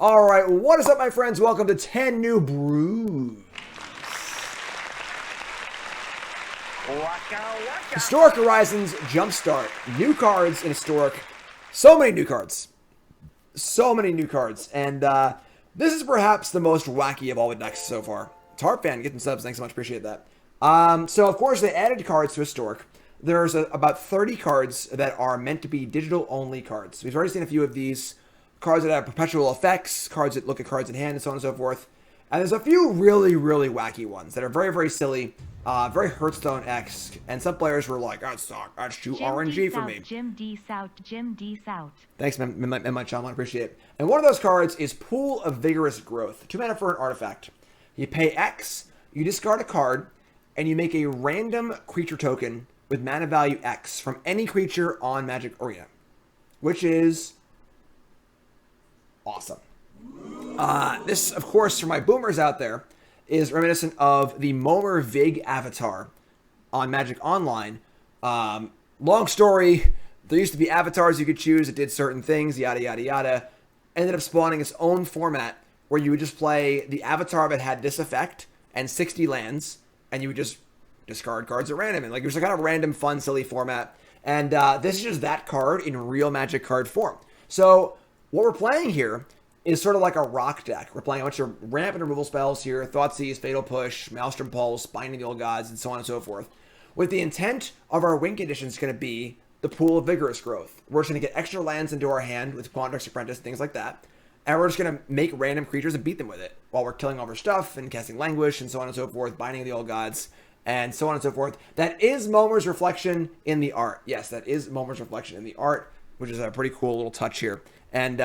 All right, what is up, my friends? Welcome to 10 New Brews. Historic Horizons Jumpstart. New cards in Historic. So many new cards. So many new cards. And this is perhaps the most wacky of all the decks so far. Tarp fan, getting subs. Thanks so much. Appreciate that. So, of course, they added cards to Historic. There's about 30 cards that are meant to be digital-only cards. We've already seen a few of these. Cards that have perpetual effects, cards that look at cards in hand, and so on and so forth. And there's a few really, really wacky ones that are very, very silly, very Hearthstone-esque. And some players were like, that's too RNG for me. Jim D. South. Thanks, my Shaman, I appreciate it. And one of those cards is Pool of Vigorous Growth. 2 mana for an artifact. You pay X, you discard a card, and you make a random creature token with mana value X from any creature on Magic Arena. Which is awesome. This, of course, for my boomers out there, is reminiscent of the Momir Vig avatar on Magic Online. Long story, there used to be avatars you could choose that did certain things, yada, yada, yada. Ended up spawning its own format where you would just play the avatar that had this effect and 60 lands, and you would just discard cards at random. And like, it was a kind of random, fun, silly format. And this is just that card in real Magic card form. So what we're playing here is sort of like a rock deck. We're playing a bunch of ramp and removal spells here, Thoughtseize, Fatal Push, Maelstrom Pulse, Binding the Old Gods, and so on and so forth. With the intent of our win condition is going to be the Pool of Vigorous Growth. We're just going to get extra lands into our hand with Quandrix Apprentice, things like that. And we're just going to make random creatures and beat them with it while we're killing all our stuff and casting Languish and so on and so forth, Binding the Old Gods, and so on and so forth. That is Momir's reflection in the art. Yes, that is Momir's reflection in the art, which is a pretty cool little touch here. And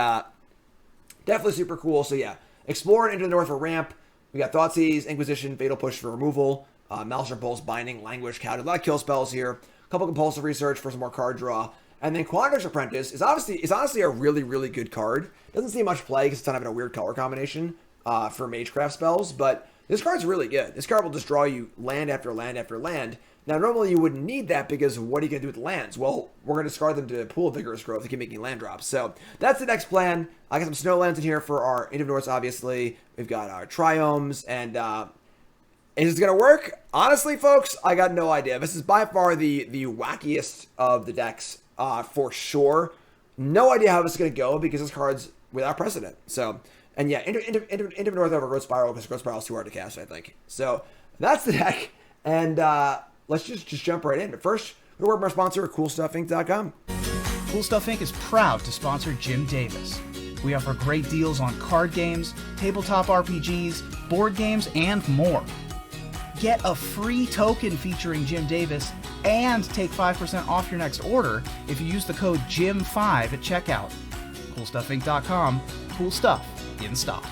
definitely super cool. So yeah, explore and Into the North for ramp. We got Thoughtseize, Inquisition, Fatal Push for removal, Maelstrom Pulse, Binding, Languish, Counter. A lot of kill spells here. A couple Compulsive Research for some more card draw. And then Quandrix Apprentice is honestly a really, really good card. Doesn't see much play because it's not having a weird color combination for Magecraft spells, but this card's really good. This card will just draw you land after land after land. Now, normally you wouldn't need that because what are you going to do with the lands? Well, we're going to discard them to Pool of Vigorous Growth to keep making land drops. So that's the next plan. I got some snow lands in here for our Into the North, obviously. We've got our Triomes, and is it going to work? Honestly, folks, I got no idea. This is by far the wackiest of the decks for sure. No idea how this is going to go because this card's without precedent. So, and yeah, Into the North over Growth Spiral because Growth Spiral is too hard to cast, I think. So that's the deck, and let's just jump right in. But first, we're working with our sponsor, CoolStuffInc.com. Cool Stuff Inc. is proud to sponsor Jim Davis. We offer great deals on card games, tabletop RPGs, board games, and more. Get a free token featuring Jim Davis and take 5% off your next order if you use the code JIM5 at checkout. CoolStuffInc.com. Cool stuff in stock.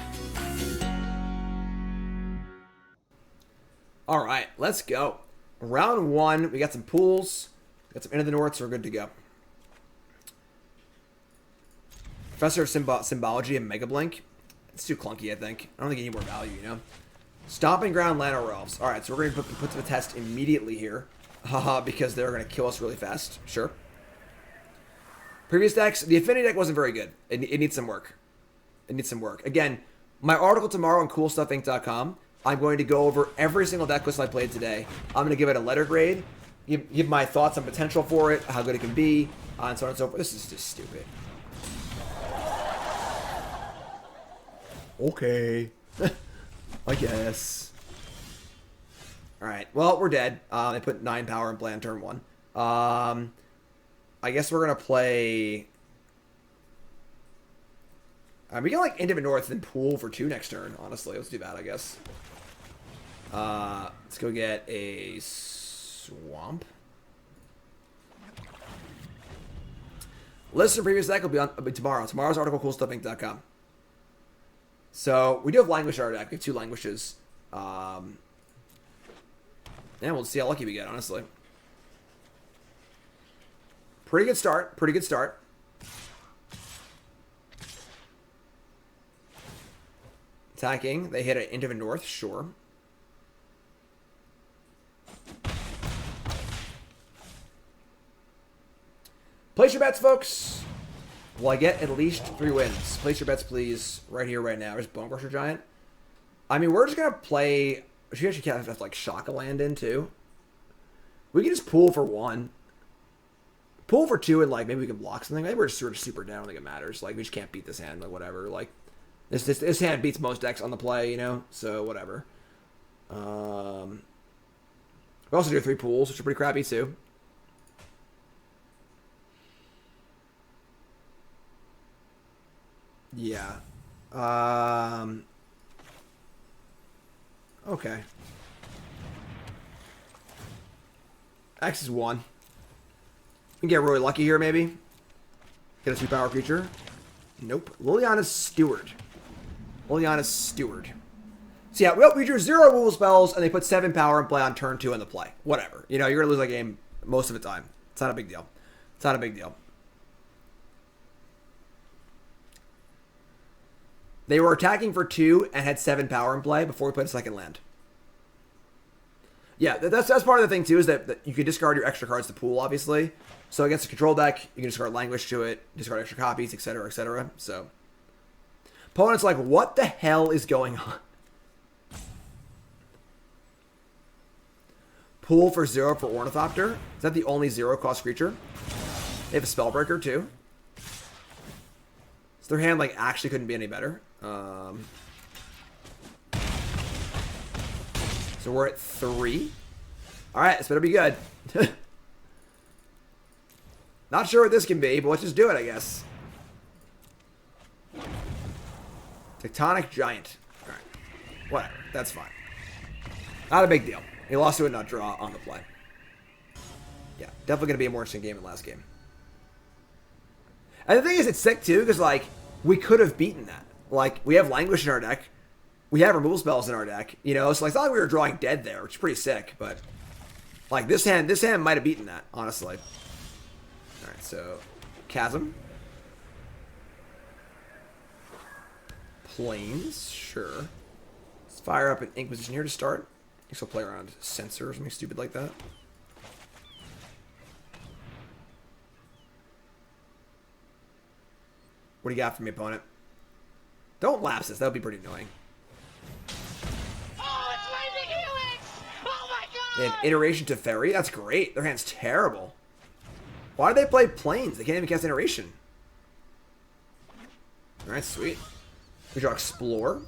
All right, let's go. Round 1, we got some pools, got some Into the North, so we're good to go. Professor of Symbology and Mega Blink. It's too clunky, I think. I don't think any more value, you know? Stomping Ground, Llanowar Elves. All right, so we're going to put to the test immediately here. Haha, because they're going to kill us really fast. Sure. Previous decks, the Affinity deck wasn't very good. It needs some work. It needs some work. Again, my article tomorrow on CoolStuffInc.com, I'm going to go over every single deck list I played today. I'm going to give it a letter grade, give my thoughts on potential for it, how good it can be, and so on and so forth. This is just stupid. Okay. I guess. Alright, well, we're dead. They put 9 power in play on turn 1. I guess we're going to play... we can, like, Into the North and Pool for 2 next turn, honestly. Let's do that, I guess. Let's go get a Swamp. List of previous deck will be tomorrow. Tomorrow's article, CoolStuffInc.com. So, we do have Languish in our deck. We have 2 Languishes. Yeah, we'll see how lucky we get, honestly. Pretty good start. Pretty good start. Attacking. They hit it into the north, sure. Place your bets, folks. Will I get at least 3 wins? Place your bets, please. Right here, right now. There's Bone Crusher Giant. I mean, we're just going to play... She actually can't have to, like, shock a land in, too. We can just pool for 1. Pool for 2 and, like, maybe we can block something. Maybe we're just sort of super down. I don't think it matters. Like, we just can't beat this hand. Like, whatever. Like, this hand beats most decks on the play, you know? So, whatever. We also do 3 pools, which are pretty crappy, too. Yeah. Okay. X is 1. We can get really lucky here, maybe. Get a 2-power creature. Nope. Liliana's Steward. Liliana's Steward. So yeah, we drew 0 rule spells, and they put 7 power and play on turn 2 in the play. Whatever. You know, you're going to lose that game most of the time. It's not a big deal. It's not a big deal. They were attacking for 2 and had 7 power in play before we put a second land. Yeah, that's part of the thing, too, is that you can discard your extra cards to pool, obviously. So against a control deck, you can discard Languish to it, discard extra copies, etc., etc. So, opponent's like, what the hell is going on? Pool for 0 for Ornithopter. Is that the only 0-cost creature? They have a Spellbreaker, too. So their hand, like, actually couldn't be any better. So we're at 3. Alright, this better be good. Not sure what this can be, but let's just do it, I guess. Tectonic Giant. Alright. Whatever. That's fine. Not a big deal. He lost to a nut draw on the play. Yeah, definitely going to be a more interesting game than last game. And the thing is, it's sick, too, because, like, we could have beaten that. Like, we have Languish in our deck. We have removal spells in our deck, you know, so I thought we were drawing dead there, which is pretty sick, but like this hand might have beaten that, honestly. Alright, so Chasm. Plains, sure. Let's fire up an Inquisition here to start. I guess we'll play around Censor or something stupid like that. What do you got for me, opponent? Don't lapse this, that would be pretty annoying. They have Iteration to Ferry. That's great. Their hand's terrible. Why do they play Plains? They can't even cast Iteration. Alright, sweet. We draw Explore.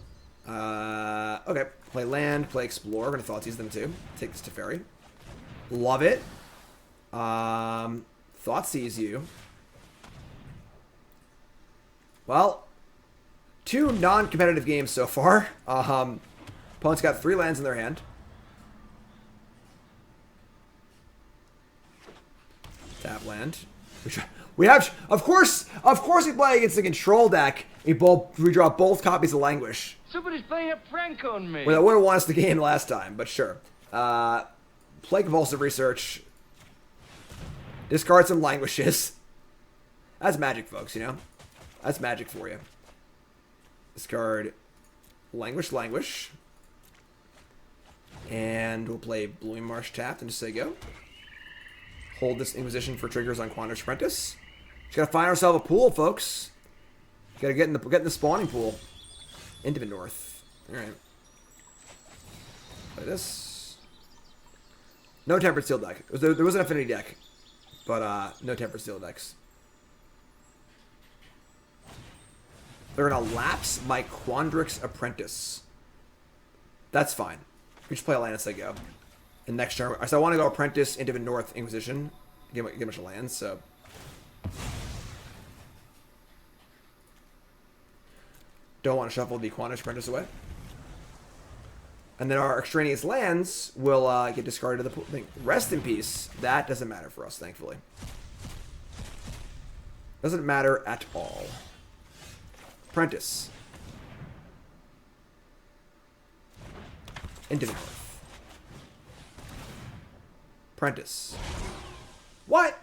Okay. Play Land, play Explore. We're going to Thoughtseize them too. Take this to Ferry. Love it. Thoughtseize you. Well, 2 non-competitive games so far. Opponent's got 3 lands in their hand. Tap land. We have, of course we play against the control deck. We draw both copies of Languish. Somebody's playing a prank on me. Well, that would have won us the game last time, but sure. Play Convulsive Research. Discard some Languishes. That's Magic, folks, you know? That's Magic for you. Discard Languish. And we'll play Blooming Marsh tapped and just say go. Hold this Inquisition for triggers on Quandar's Apprentice. Just gotta find ourselves a pool, folks. Gotta get in the spawning pool. Into the north. Alright. Play this. No Tempered Steel deck. There was an Affinity deck. But no Tempered Steel decks. They're gonna lapse my Quandrix Apprentice. That's fine. We just play a land as they go. And next turn, so I want to go Apprentice into the North Inquisition. Get a bunch of lands, so. Don't want to shuffle the Quandrix Apprentice away. And then our extraneous lands will get discarded to the pool. Rest in peace. That doesn't matter for us, thankfully. Doesn't matter at all. Apprentice. Into the North. Apprentice. What?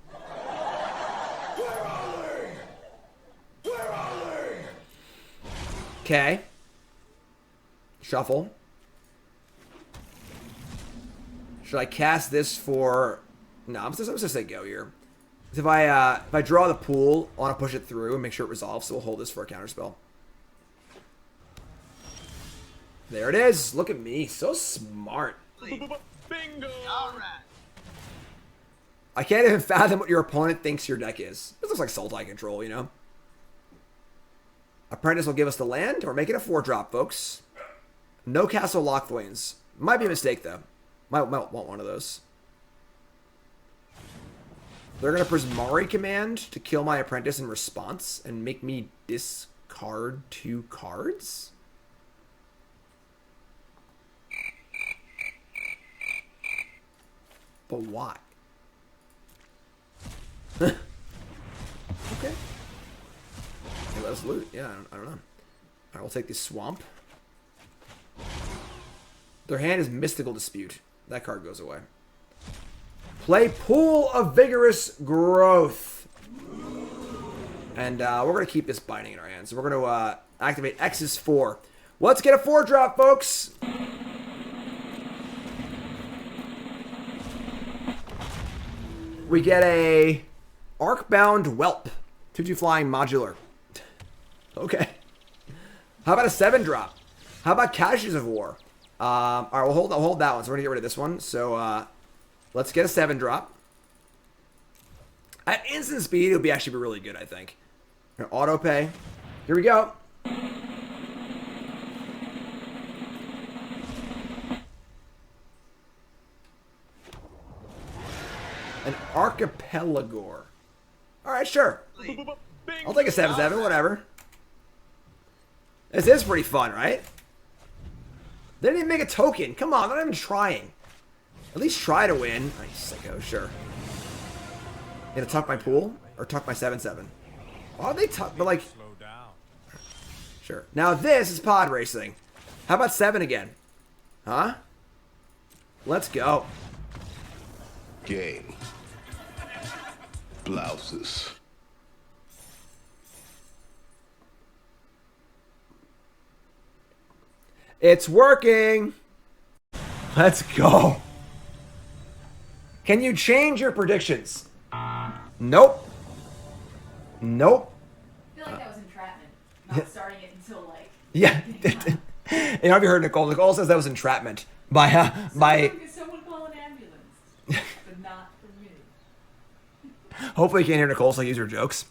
Where are they? Where are they? Okay. Shuffle. Should I cast this for... No, I'm just going to say go here. If I draw the pool, I want to push it through and make sure it resolves, so we'll hold this for a counterspell. There it is. Look at me. So smart. Bingo! Alright. I can't even fathom what your opponent thinks your deck is. This looks like Sultai control, you know? Apprentice will give us the land. We're making a 4-drop, folks. No Castle Lockthwains. Might be a mistake, though. Might want one of those. They're going to Prismari command to kill my Apprentice in response and make me discard 2 cards? But why? Okay. Hey, let us loot. Yeah, I don't know. Alright, we'll take this swamp. Their hand is Mystical Dispute. That card goes away. Play Pool of Vigorous Growth. And we're going to keep this binding in our hands. So we're going to activate X's 4. Let's get a 4-drop, folks! We get a Arcbound Whelp. 2/2 flying modular. Okay. How about a 7-drop? How about Caches of War? Alright, we'll hold that one. So we're gonna get rid of this one. So let's get a 7-drop. At instant speed, it'll actually be really good, I think. Auto pay. Here we go. An Archipelagor. Alright, sure. I'll take a 7/7, whatever. This is pretty fun, right? They didn't even make a token. Come on, they're not even trying. At least try to win. Oh, you sicko, sure. You gonna tuck my pool? Or tuck my 7/7? Why would they tuck? But like... Sure. Now this is pod racing. How about 7 again? Huh? Let's go. Game. Blouses. It's working. Let's go. Can you change your predictions? Nope. Nope. I feel like that was entrapment. Not starting it until like. Yeah. You know, have you heard Nicole? Nicole says that was entrapment by Someone call an ambulance, but not for me. Hopefully you can't hear Nicole, so I use her jokes.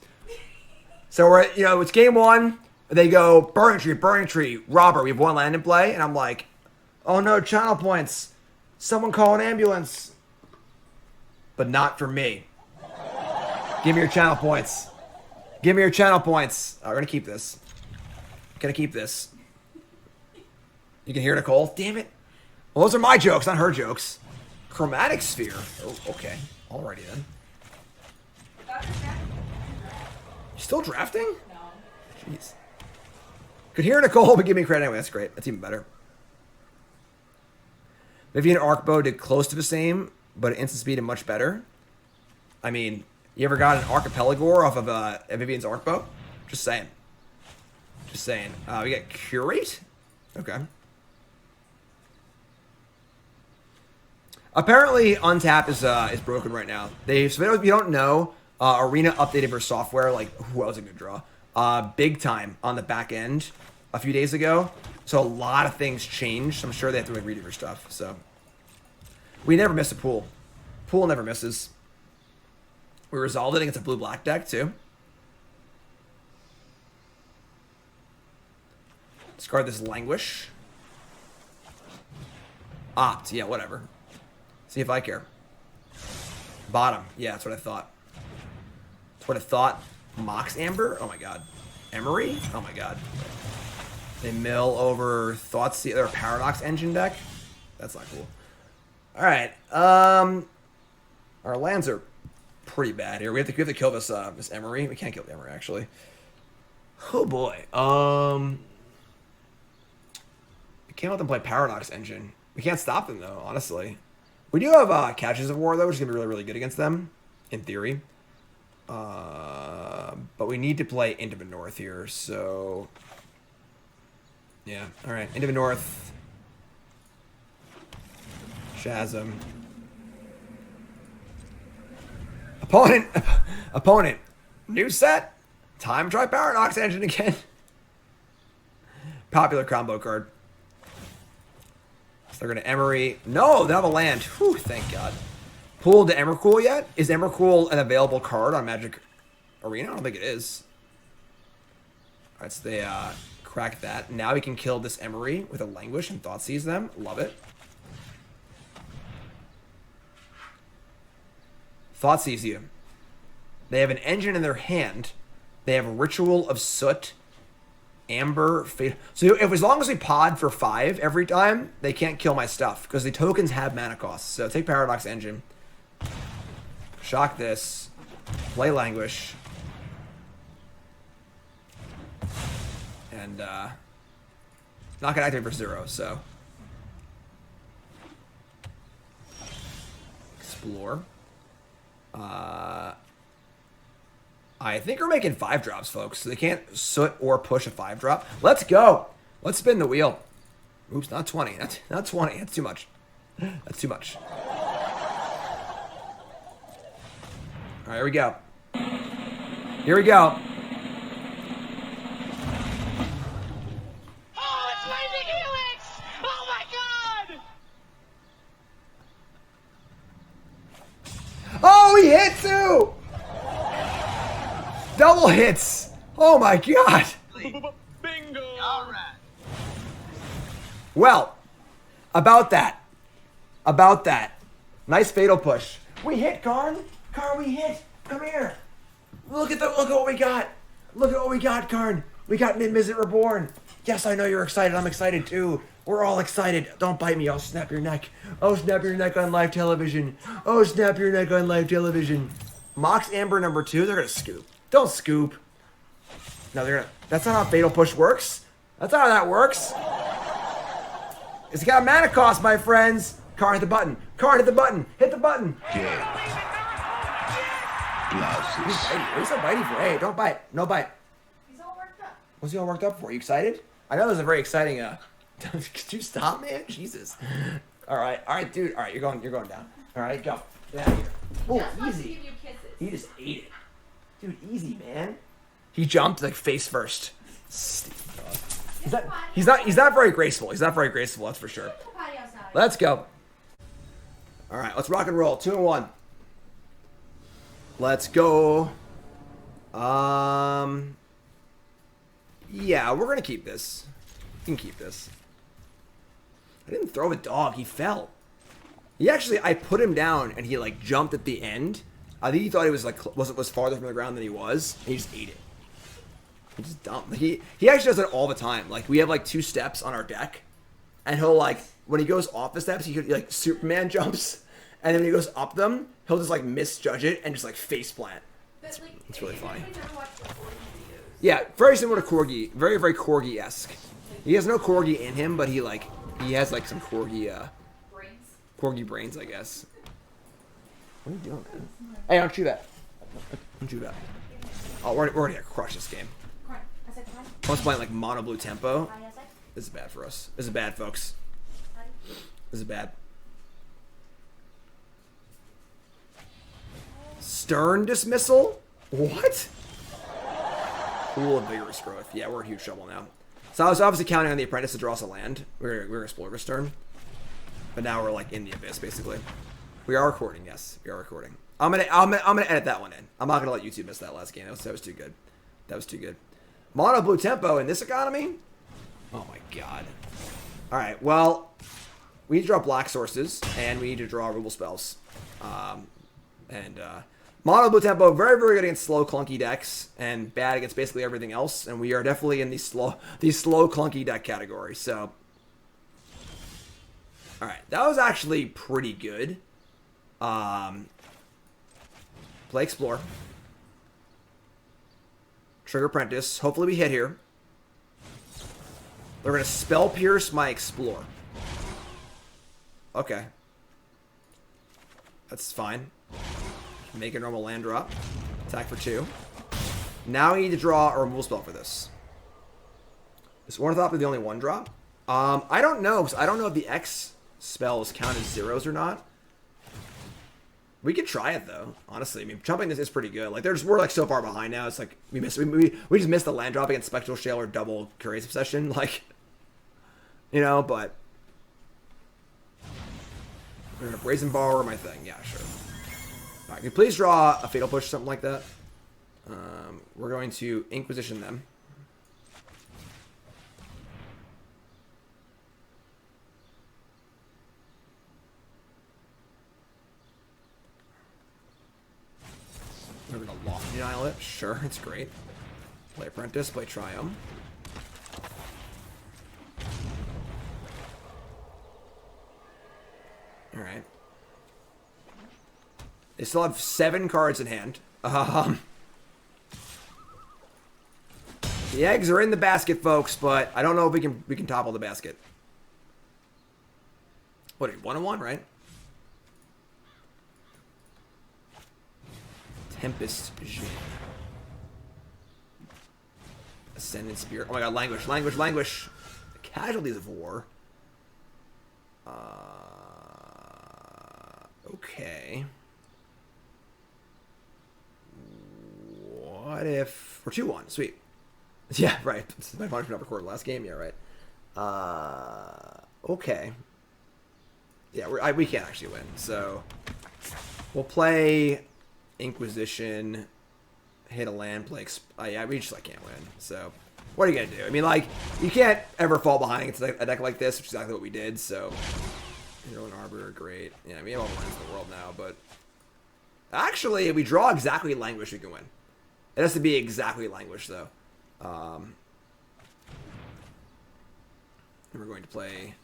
So we're at, it's game 1. They go burning tree, robber. We have 1 land in play, and I'm like, oh no, channel points. Someone call an ambulance. But not for me. Give me your channel points. Give me your channel points. We're gonna keep this. Gonna keep this. You can hear Nicole. Damn it. Well, those are my jokes, not her jokes. Chromatic sphere. Oh, okay. Alrighty then. You still drafting? No. Jeez. Could hear Nicole, but give me credit anyway. That's great. That's even better. Vivian Arcbow did close to the same, but at instant speed and much better. I mean, you ever got an Archipelagor off of Vivian's Arcbow? Just saying. Just saying. We got Curate? Okay. Apparently, Untap is broken right now. So if you don't know, Arena updated their software, like, that was a good draw. Big time on the back end a few days ago. So a lot of things changed. I'm sure they have to like redo their stuff. So we never miss a pool. Pool never misses. We resolved it against a blue-black deck too. Discard this Languish. Opt. Yeah, whatever. See if I care. Bottom. Yeah, that's what I thought. That's what I thought. Mox Amber? Oh my god. Emery? Oh my god. They mill over Thoughtseize, their Paradox Engine deck? That's not cool. Alright. Our lands are pretty bad here. We have to kill this this Emery. We can't kill the Emery actually. Oh boy. We can't let them play Paradox Engine. We can't stop them though, honestly. We do have Caches of War though, which is gonna be really, really good against them, in theory. But we need to play into the north here, so yeah. All right, into the north. Shazam. Opponent. Opponent. New set. Time to try Paradox Engine again. Popular combo card. So they're going to Emery. No, they have a land. Whew, thank God. Pulled to Emrakul yet? Is Emrakul an available card on Magic Arena? I don't think it is. Alright, so they cracked that. Now we can kill this Emery with a Languish and Thoughtseize them. Love it. Thoughtseize you. They have an engine in their hand. They have a Ritual of Soot. Amber. So if, as long as we pod for 5 every time, they can't kill my stuff. Because the tokens have mana costs. So take Paradox Engine. Shock this. Play Languish. And not gonna activate for 0, so explore. I think we're making 5 drops, folks. So they can't soot or push a 5 drop. Let's go. Let's spin the wheel. Oops, not 20. Not 20. That's too much. That's too much. All right, here we go. Here we go. Oh, it's Lightning Helix! Oh my God! Oh, he hit too! Double hits! Oh my God! Bingo! All right. Well, about that. About that. Nice fatal push. We hit, Karn. Karn, we hit. Come here. Look at what we got. Look at what we got, Karn. We got Mid-Mizzet Reborn. Yes, I know you're excited. I'm excited too. We're all excited. Don't bite me. I'll snap your neck. Oh, snap your neck on live television. Oh, snap your neck on live television. Mox Amber number 2. They're gonna scoop. Don't scoop. No, they're gonna. That's not how fatal push works. That's not how that works. It's got a mana cost, my friends. Karn, hit the button. Karn, hit the button. Hit the button. What are you so bitey for? Hey, don't bite. No bite. He's all worked up. What's he all worked up for? You excited? I know this is a very exciting. Could you stop, man? Jesus. All right, dude. All right, you're going down. All right, go. Get out of here. Oh, Just wants to easy. give you kisses. He just ate it, dude. Easy, man. He jumped like face first. He's not very graceful. He's not very graceful. That's for sure. Potty outside. Let's go. All right, let's rock and roll. 2 and 1. Let's go. Yeah, we're gonna keep this. You can keep this. I didn't throw a dog. He fell. I put him down and he like jumped at the end. I think he thought he was like was farther from the ground than he was. And he just ate it. He just dumb. He actually does it all the time. Like we have like 2 steps on our deck, and he'll like when he goes off the steps, he like Superman jumps. And then when he goes up them, he'll just like misjudge it and just like face plant. It's really funny. Yeah, very similar to Corgi. Very, very Corgi-esque. He has no Corgi in him, but he has like some Corgi Corgi brains, I guess. What are you doing, man? Hey, don't chew that. Don't chew that. Oh, we're gonna crush this game. I was playing like mono blue tempo. This is bad for us. This is bad, folks. This is bad. Stern dismissal? What? Cool and vigorous growth. Yeah, we're in huge trouble now. So I was obviously counting on the apprentice to draw us a land. We're gonna explore this turn. But now we're like in the abyss, basically. We are recording, yes. We are recording. I'm gonna edit that one in. I'm not gonna let YouTube miss that last game. That was too good. That was too good. Mono blue tempo in this economy? Oh my god. Alright, well, we need to draw black sources, and we need to draw removal spells. Mono blue tempo, very, very good against slow, clunky decks, and bad against basically everything else. And we are definitely in the slow, clunky deck category. So, all right, that was actually pretty good. Play explore, trigger apprentice. Hopefully we hit here. We're gonna spell pierce my explore. Okay, that's fine. Make a normal land drop. Attack for 2. Now we need to draw a removal spell for this. Is Ornithopter the only 1 drop? I don't know, because I don't know if the X spells count as 0s or not. We could try it though, honestly. I mean, jumping this is pretty good. Like, we're like so far behind now. It's like we just missed the land drop against Spectral Shale or double Curious Obsession. Like, you know, but we're gonna Brazen Borrower my thing. Yeah, sure. All right, can you please draw a Fatal Push or something like that? We're going to Inquisition them. We're going to Lofty Denial it. Sure, it's great. Play Apprentice, play Triumph. Alright. They still have 7 cards in hand. The eggs are in the basket, folks, but I don't know if we can topple the basket. What are you, 1-1, right? Tempest Jin. Ascendant Spirit. Oh my god, Languish, Languish, Languish. Casualties of War. Okay. What if... We're 2-1. Sweet. Yeah, right. My punishment not recorded last game. Yeah, right. Okay. Yeah, we can't actually win. So, we'll play Inquisition, hit a land, play... yeah, we just like can't win. So, what are you going to do? I mean, like, you can't ever fall behind against a deck like this, which is exactly what we did. So, Hero and Arbor are great. Yeah, we have all the lands in the world now, but... Actually, if we draw exactly Languish, we can win. It has to be exactly Languish, though. And we're going to play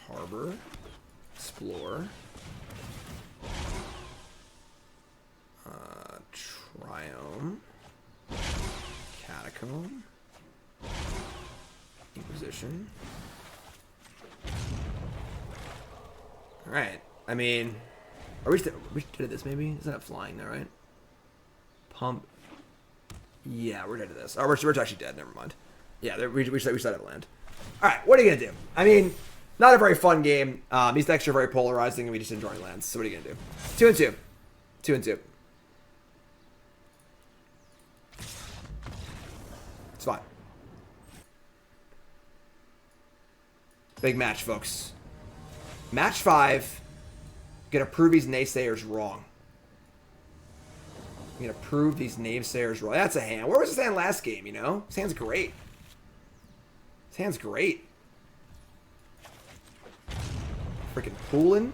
Harbor, Explore, Triome, Catacomb, Inquisition. Alright, I mean, are we did this maybe? Isn't that flying there, right? Pump. Yeah, we're dead to this. Oh, we're actually dead. Never mind. Yeah, we still have a land. All right, what are you gonna do? I mean, not a very fun game. These decks are very polarizing, and we just enjoy lands. So what are you gonna do? 2-2. 2-2. It's fine. Big match, folks. Match 5. Gonna prove these naysayers wrong. I'm gonna prove these naysayers wrong. That's a hand. Where was this hand last game, you know? This hand's great. This hand's great. Freaking pooling.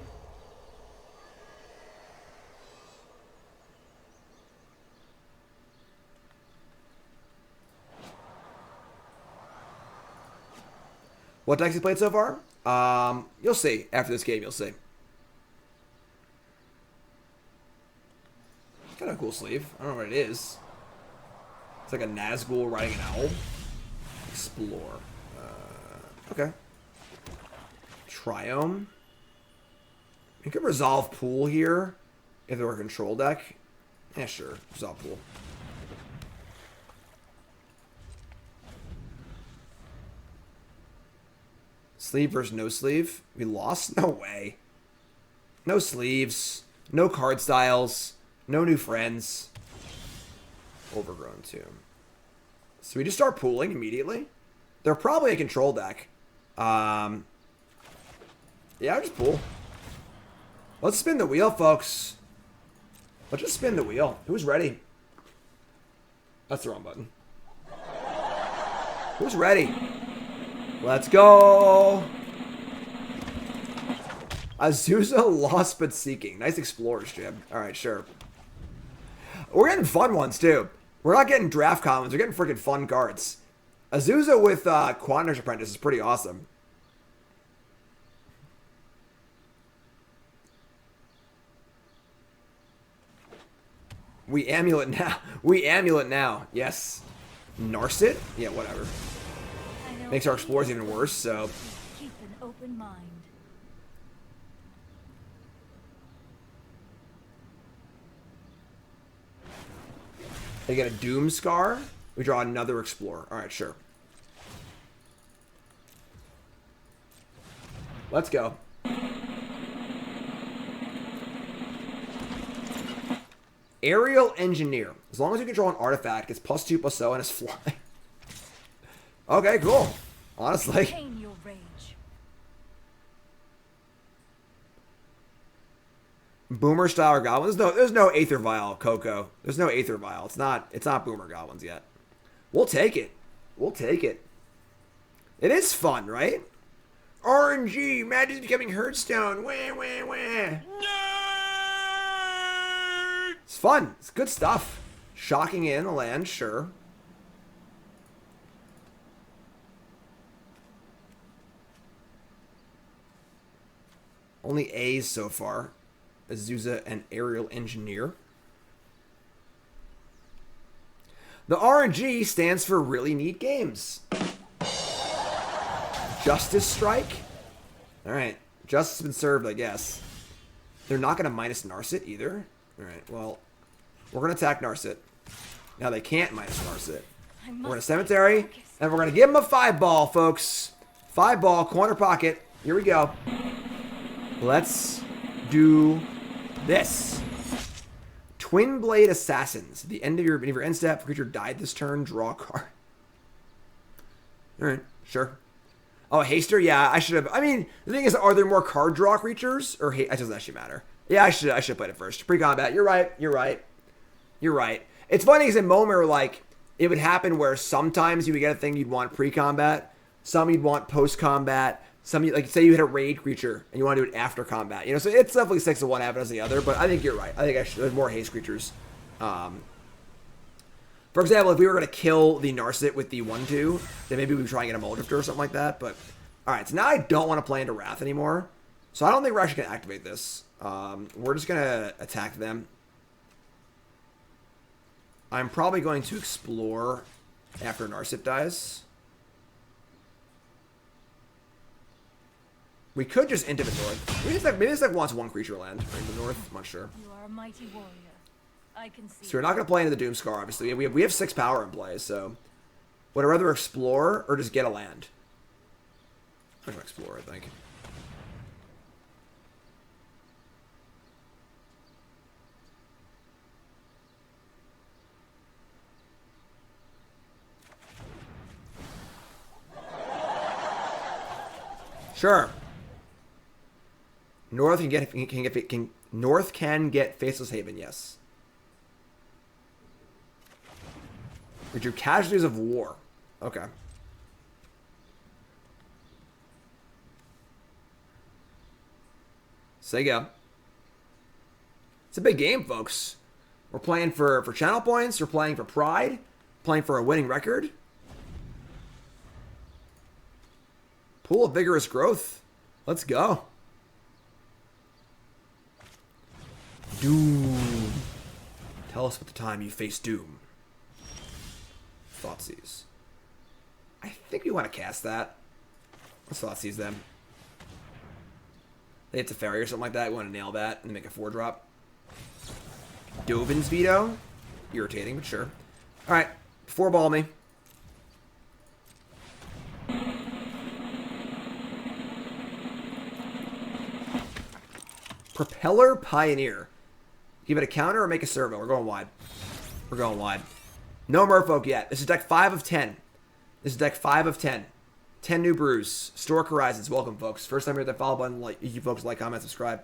What decks he played so far? You'll see. After this game, you'll see. Kind of a cool sleeve. I don't know what it is. It's like a Nazgul riding an owl. Explore. Okay. Triome. You could resolve pool here if there were a control deck. Yeah, sure. Resolve pool. Sleeve versus no sleeve. We lost? No way. No sleeves. No card styles. No new friends. Overgrown Tomb. So we just start pooling immediately. They're probably a control deck. Yeah, I'll just pool. Let's spin the wheel, folks. Let's just spin the wheel. Who's ready? That's the wrong button. Who's ready? Let's go. Azusa Lost But Seeking. Nice Explorers, Jim. Alright, sure. We're getting fun ones, too. We're not getting draft commons. We're getting freaking fun cards. Azusa with Quander's Apprentice is pretty awesome. We Amulet now. We Amulet now. Yes. Narset? Yeah, whatever. Makes our Explorers even worse, so... Keep an open mind. They get a Doom Scar. We draw another Explorer. Alright, sure. Let's go. Aerial Engineer. As long as you control an artifact, it's +2/+0 and it's fly. Okay, cool. Honestly. Tame your rage. Boomer style goblins. There's no Aether Vial, Coco. There's no Aether Vial. It's not Boomer goblins yet. We'll take it. We'll take it. It is fun, right? RNG, Magic's becoming Hearthstone. Wah, wah, wah. It's fun. It's good stuff. Shocking in a land, sure. Only A's so far. Azusa and Aerial Engineer. The RNG stands for Really Neat Games. Justice Strike? Alright. Justice has been served, I guess. They're not going to minus Narset either. Alright, well, we're going to attack Narset. Now they can't minus Narset. We're going to Cemetery, and we're going to give them a 5-ball, folks. 5-ball, corner pocket. Here we go. Let's do this. Twin Blade Assassins. At the end of your end step, creature died this turn, draw a card. Alright, sure. Oh, Haster? Yeah, I should have. I mean, the thing is, are there more card draw creatures? Or it doesn't actually matter. Yeah, I should have played it first. Pre-combat. You're right. You're right. You're right. It's funny because in Momir, like, it would happen where sometimes you would get a thing you'd want pre-combat, some you'd want post-combat, some, like, say you hit a raid creature and you want to do it after combat. You know, so it's definitely 6 of one, half as the other, but I think you're right. I think there's more haste creatures. For example, if we were going to kill the Narset with the 1/2, then maybe we would try and get a Muldrifter or something like that. But, alright, so now I don't want to play into Wrath anymore. So I don't think we're actually going to activate this. We're just going to attack them. I'm probably going to explore after Narset dies. We could just into the north. Maybe this like wants 1 creature land in the north. I'm not sure. You are a mighty warrior. I can see. So we're not going to play into the Doomscar, obviously. We have 6 power in play, so would I rather explore or just get a land? I'm going to explore, I think. Sure. North North can get Faceless Haven, yes. We drew Casualties of War. Okay. Say go. It's a big game, folks. We're playing for channel points. We're playing for pride. Playing for a winning record. Pool of Vigorous Growth. Let's go. Doom. Tell us what the time you face Doom. Thoughtseize. I think we want to cast that. Let's Thoughtseize them. They hit a fairy or something like that. We want to nail that and make a 4-drop. Dovin's Veto. Irritating, but sure. Alright. 4-ball me. Propeller Pioneer. Give it a counter or make a servo. We're going wide. We're going wide. No Merfolk yet. This is deck 5 of 10. This is deck 5 of 10. 10 New Brews. Historic Horizons. Welcome, folks. First time here at the follow button. Like, you folks like, comment, subscribe.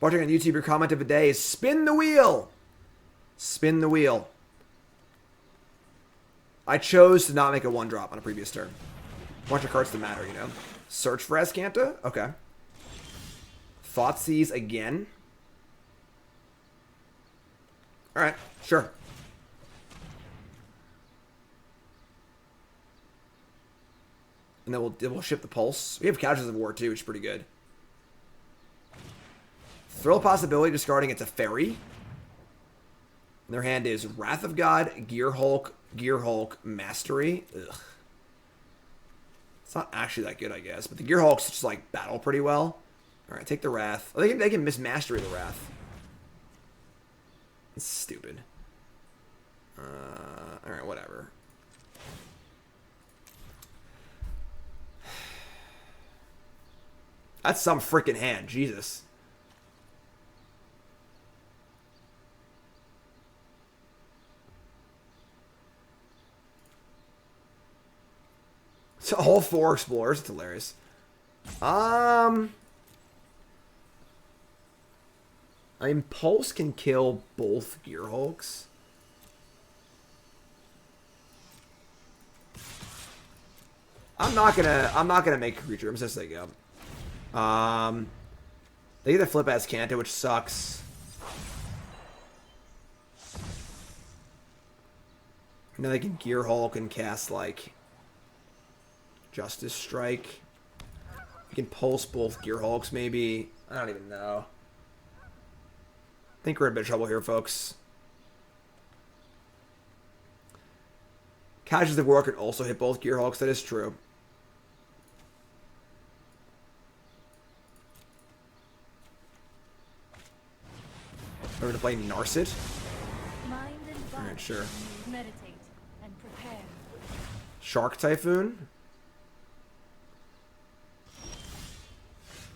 Watching on YouTube, your comment of the day is spin the wheel. Spin the wheel. I chose to not make a 1-drop on a previous turn. Want your cards to matter, you know. Search for Azcanta? Okay. Thoughtseize again. Alright, sure. And then we'll ship the Pulse. We have Casualties of War too, which is pretty good. Thrill Possibility, discarding it's a fairy. And their hand is Wrath of God, Gear Hulk, Mastery. Ugh. It's not actually that good, I guess. But the Gear Hulks just like battle pretty well. Alright, take the Wrath. Oh, they can miss Mastery the Wrath. It's stupid. Alright, whatever. That's some freaking hand. Jesus. It's all 4 explorers. It's hilarious. I mean, Pulse can kill both Gear Hulks. I'm not gonna make a creature. I'm just gonna go. They get a flip as Kanto, which sucks. And then they can Gear Hulk and cast like Justice Strike. You can pulse both Gear Hulks, maybe. I don't even know. I think we're in a bit of trouble here, folks. Casualties of War can also hit both Gear Hulks. That is true. We're going to play Narset. Mind and body. Alright, sure. Meditate and prepare. Shark Typhoon.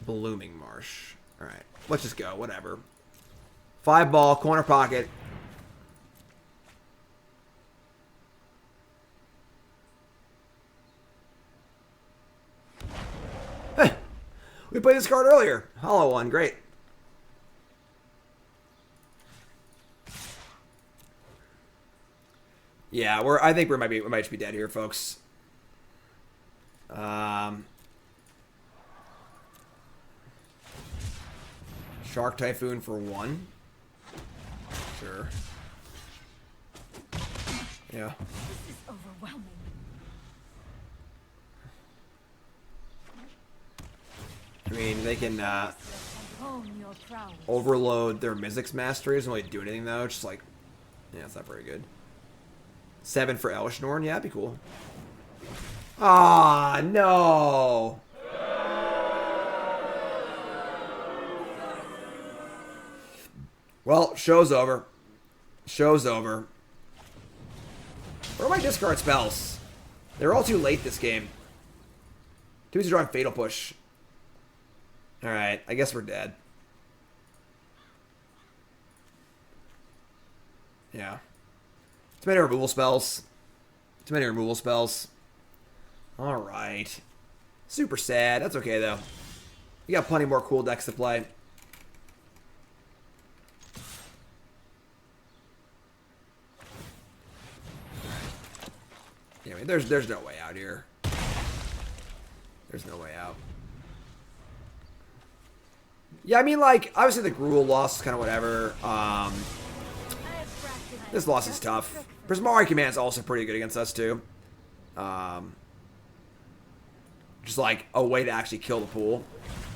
Blooming Marsh. Alright, let's just go. Whatever. 5 ball, corner pocket. Hey! We played this card earlier. Hollow one. Great. Yeah, I think we might just be dead here, folks. Shark Typhoon for 1. Sure. Yeah. This is overwhelming. I mean, they can Hone your prowess. overload their Mizzix Mastery. Doesn't really do anything, though. It's just like, yeah, it's not very good. 7 for Elishnorn. Yeah, that'd be cool. Ah, no. Well, show's over. Show's over. Where are my discard spells? They're all too late this game. Too easy to draw Fatal Push. Alright, I guess we're dead. Yeah. Too many removal spells. Too many removal spells. Alright. Super sad. That's okay, though. We got plenty more cool decks to play. Yeah, I mean, there's no way out here. There's no way out. Yeah, I mean, like, obviously the Gruul loss is kind of whatever. This loss is tough. Prismari Command is also pretty good against us, too. Just, like, a way to actually kill the pool.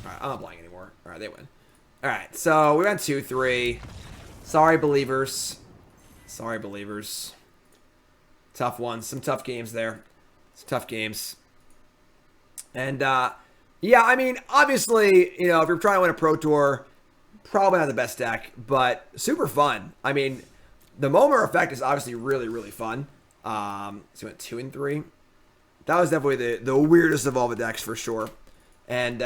Alright, I'm not playing anymore. Alright, they win. Alright, so we went 2-3. Sorry, believers. Sorry, believers. Tough ones. Some tough games there. Some tough games. And, yeah, I mean, obviously, you know, if you're trying to win a Pro Tour, probably not the best deck, but super fun. I mean, the Momir effect is obviously really, really fun. So we went 2-3. That was definitely the weirdest of all the decks for sure. And,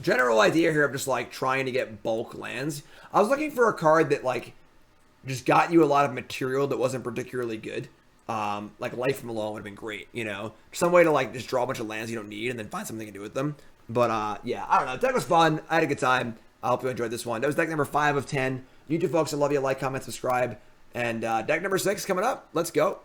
general idea here of just, like, trying to get bulk lands. I was looking for a card that, like, just got you a lot of material that wasn't particularly good. Like Life from Alone would have been great, you know? Some way to, like, just draw a bunch of lands you don't need and then find something to do with them. But, yeah, I don't know. The deck was fun. I had a good time. I hope you enjoyed this one. That was deck number 5 of 10. You two folks, I love you. Like, comment, subscribe. And deck number 6 coming up. Let's go.